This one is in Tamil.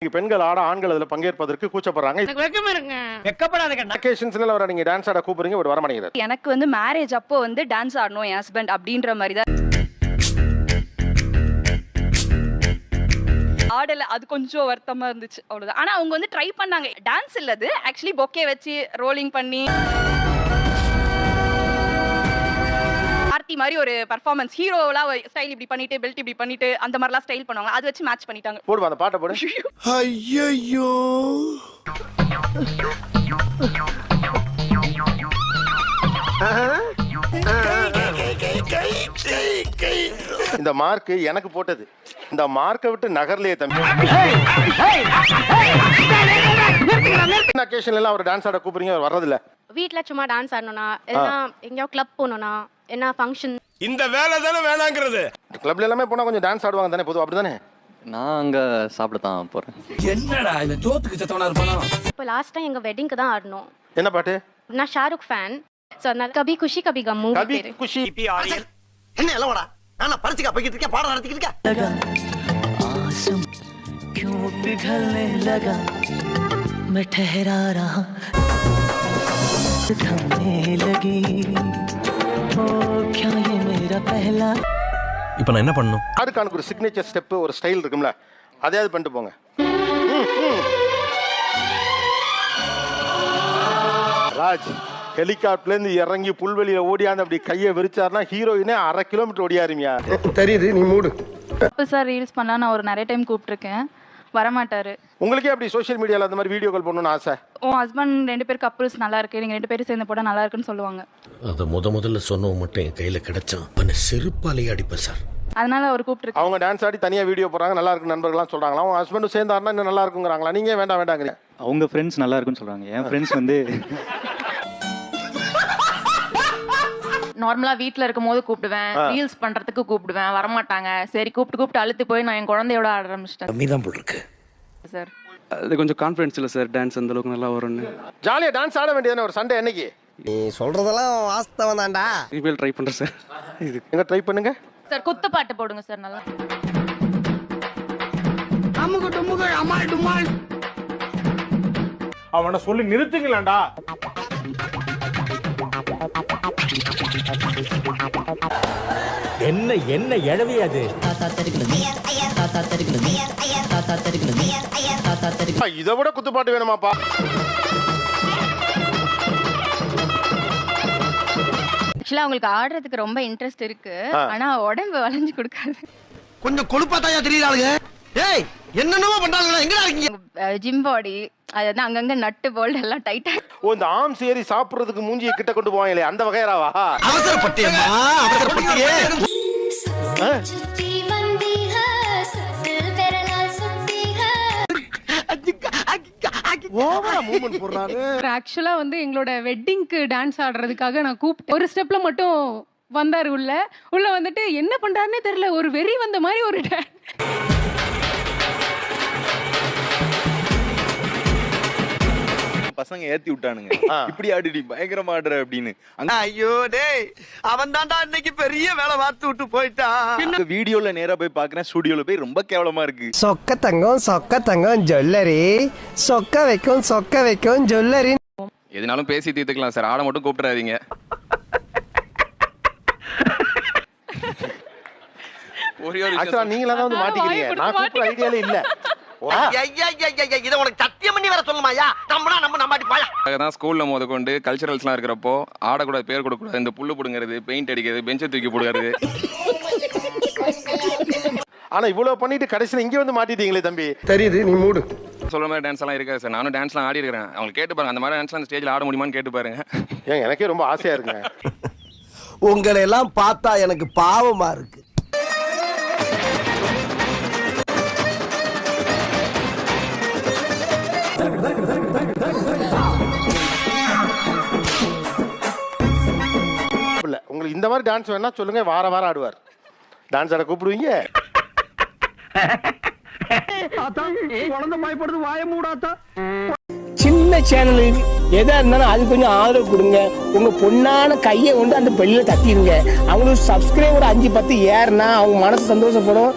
பெண்கள் ஆட ஆண்கள் அதுல பங்கேற்பதற்கு கூச்சப்படுறாங்க. நீங்க டான்ஸ் ஆட கூப்பிடுறீங்க, ஒரு வரமாட்டேங்கிறார். எனக்கு வந்து மேரேஜ் அப்போ வந்து டான்ஸ் ஆடணும் என் ஹஸ்பண்ட் அப்படின்ற மாதிரி தான் ஆடல. அது கொஞ்சம் வருத்தமா இருந்துச்சு, அவ்வளவுதான். ஆனா அவங்க வந்து ட்ரை பண்ணாங்க. டான்ஸ் இல்லது ஆக்சுவலி பொக்கே வச்சு ரோலிங் பண்ணி ஆர்த்தி மாதிரி ஒரு பெர்ஃபார்மன்ஸ் ஹீரோலாம் ஸ்டைல் இப்படி பண்ணிட்டு பெல்ட் இப்படி பண்ணிட்டு அந்த மாதிரிலாம் ஸ்டைல் பண்ணுவாங்க. அது வச்சு மேட்ச் பண்ணிட்டாங்க. போடுவா அந்த பாட்டை போடு. ஐயோ இந்த மார்க் எனக்கு போட்டது. இந்த மார்க்கை விட்டு நகர்லையே தம்பி. அக்கேஷன்ல எல்லாம் அவர் டான்ஸ் ஆட கூப்பிடுறீங்க, அவர் வர்றதில்ல. வீட்ல சும்மா டான்ஸ் ஆடணும்னா இல்லனா எங்கேயாவது கிளப் போகணும்னா என்ன ஃபங்க்ஷன் இந்த வேலை தானே வேணாங்கிறது. கிளப்ல எல்லாமே போனா கொஞ்சம் டான்ஸ் ஆடுவாங்க தானே, பொதுவா அப்படிதானே? நான் அங்க சாப்பிட தான் போறேன். என்னடா இந்த சோத்துக்கு சத்தவனா இருப்பானா? இப்போ லாஸ்ட் டைம் எங்க வெட்டிங்க்கு தான் ஆடணும். என்ன பாட்டு? நான் ஷாருக் ஃபேன். சோ அதனால கபி குஷி கபி கம் மூவி கபி பேரு. குஷி. என்ன எல்லவடா நான் பரிசுக்கா போய்கிட்டு இருக்கேன், பாடம் நடத்திக்கிட்டு இருக்கேன். आसम क्यों पिघलने लगा मैं ठहरा रहा थमने लगी ओ क्या ये मेरा पहला. இப்போ நான் என்ன பண்ணணும்? ஷாருக்கானுக்கு ஒரு சிக்னேச்சர் ஸ்டெப், ஒரு ஸ்டைல் இருக்கும்ல, அதையாவது பண்ணிட்டு போங்க. ராஜ் ஹெலிகாப்டர்ல இருந்து இறங்கி புல்வெளியில ஓடியாந்து அப்படி கையை விரிச்சாருன்னா ஹீரோயினே 1/2 கிலோமீட்டர் ஓடியாருமியா. தெரியுது, நீ மூடு. சார் ரீல்ஸ் பண்ணா நான் ஒரு நிறைய டைம் கூப்பிட்டுருக்கேன், வரமாட்டாரு. உங்களுக்கே அப்படி சோஷியல் மீடியால அந்த மாதிரி வீடியோக்கள் பண்ணணும்னு ஆசை? உன் ஹஸ்பண்ட் 2 பேர் கப்புள்ஸ் நல்லா இருக்கு, நீங்க 2 பேரும் சேர்ந்து போட நல்லா இருக்குன்னு சொல்லுவாங்க. அத முதல்ல சொன்னவன் மட்டும் என் கையில கிடைச்சான், அவனை செருப்பாலேயே அடிப்பேன் சார். அதனால அவர் கூப்பிட்டுருக்கேன். அவங்க டான்ஸ் ஆடி தனியா வீடியோ போறாங்க, நல்லா இருக்கு நண்பர்கள்லாம் சொல்றாங்களா? அவங்க ஹஸ்பண்ட் சேர்ந்தாருன்னா இன்னும் நல்லா இருக்குங்கிறாங்களா? நீங்க வேண்டாம் வேண்டாங்க. அவங்க ஃப்ரெண்ட்ஸ் நல்லா இருக்குன்னு சொல்றாங்க. என் ஃப்ரெண்ட்ஸ் வந்து நார்மலா வீட்ல இருக்கும்போது கூப்பிடுவேன், ரீல்ஸ் பண்றதுக்கு கூப்பிடுவேன், வரமாட்டாங்க. சரி கூப்பிட்டு அழுத்து போய் நான் என் குழந்தையோட ஆட ஆரம்பிச்சிட்டேன். கம்மிதான் போல் இருக்கு சார் அது கொஞ்சம் கான்ஃபிடன்ஸ் இல்லை சார், டான்ஸ் அந்த அளவுக்கு நல்லா வரும்னு. ஜாலியா டான்ஸ் ஆட வேண்டியதானே ஒரு சண்டே அன்னைக்கு. நீ சொல்றதெல்லாம் வாஸ்தவம் தான்டா. இனிமேல் ட்ரை பண்றேன் சார். இது எங்க ட்ரை பண்ணுங்க சார், குத்து பாட்டு போடுங்க சார் நல்லா. அவனை சொல்லி நிறுத்துங்களேன்டா. என்ன என்ன எழவியாது? ताता तरिगलनी ताता तरिगलनी ताता तरिगलनी ताता तरिगलनी. இதை விட குத்துப்பாட்டு வேணுமாப்பா? ஆக்சுவலா அவங்களுக்கு ஆடுறதுக்கு ரொம்ப இன்ட்ரெஸ்ட் இருக்கு, ஆனா உடம்பு வளைஞ்சு கொடுக்காது. கொஞ்சம் கொழுப்பா தாயா தெரியுறாளுங்க. ஏய் என்னென்னமோ பண்றாங்களா, எங்கடா இருக்கீங்க? ஜிம் பாடி அது வந்து அங்கங்க நட்டு போல்ட் எல்லாம் டைட்டா. ஓ, இந்த ஆம் சேரி சாப்பிடுறதுக்கு மூஞ்சியை கிட்ட கொண்டு போவாங்களே அந்த வகையராவா? அவசரப்பட்டியம்மா, அவசரப்பட்டியே. ஓவரா மூவ்மெண்ட் போடுறாரு. ஆக்சுவலா வந்து எங்களோட வெட்டிங்க்கு டான்ஸ் ஆடுறதுக்காக நான் ஒரு ஸ்டெப்ல மட்டும் வந்தாரு. உள்ள வந்துட்டு என்ன பண்றாருன்னே தெரியல, ஒரு வெறி வந்த மாதிரி ஒரு பசங்க ஏத்தி விட்டானுங்க, இப்படி ஆடிடி பயங்கரமா ஆடுற அப்படின்னு. ஐயோ டேய், அவன் தான்டா இன்னைக்கு பெரிய வேலை பார்த்து விட்டு போயிட்டான். வீடியோல நேரா போய் பாக்குறேன், ஸ்டுடியோல போய் ரொம்ப கேவலமா இருக்கு. சொக்க தங்கம் ஜுவல்லரி, சொக்க வைக்கும் ஜுவல்லரி. எதுனாலும் பேசி தீர்த்துக்கலாம் சார், ஆட மட்டும் கூப்பிடாதீங்க. நீங்களா தான் வந்து மாட்டிக்கிறீங்க, நான் கூப்பிட ஐடியாலே இல்ல. இத உனக்கு சத்தியம் பண்ணி வர சொல்லுமாயா? நம்ம நம்பாட்டி பாயா. அதான் ஸ்கூல்ல கொண்டு கல்ச்சரல்ஸ்லாம் இருக்கிறப்போ ஆடக்கூடாது, பேர் கொடுக்கூடாது, இந்த புல்லு புடுங்கிறது, பெயிண்ட் அடிக்கிறது, பெஞ்சை தூக்கி போடுறது. ஆனா இவ்வளவு பண்ணிட்டு கடைசியில இங்க வந்து மாட்டிட்டீங்களே தம்பி. தெரியுது, நீ மூடு. சொல்ற மாதிரி டான்ஸ் எல்லாம் இருக்காது சார். நானும் டான்ஸ்லாம் ஆடி இருக்கிறேன். அவங்க கேட்டு பாருங்க, அந்த மாதிரி டான்ஸ்லாம் அந்த ஸ்டேஜ்ல ஆட முடியுமான்னு கேட்டு பாருங்க. ஏன் எனக்கே ரொம்ப ஆசையா இருக்குங்க. உங்களை எல்லாம் பார்த்தா எனக்கு பாவமா இருக்கு. உங்களுக்கு இந்த மாதிரி டான்ஸ் வேணா சொல்லுங்க, வாரம் ஆடுவார். டான்ஸ் ஆட கூப்பிடுவீங்க. சின்ன சேனல் எதா இருந்தாலும் அது கொஞ்சம் ஆதரவு கொடுங்க. உங்க பொண்ணான கையை கொண்டு அந்த பெல்ல தட்டிடுங்க. அவங்களுக்கு சப்ஸ்கிரைபர் 5-10 ஏறுனா அவங்க மனசு சந்தோஷப்படும்.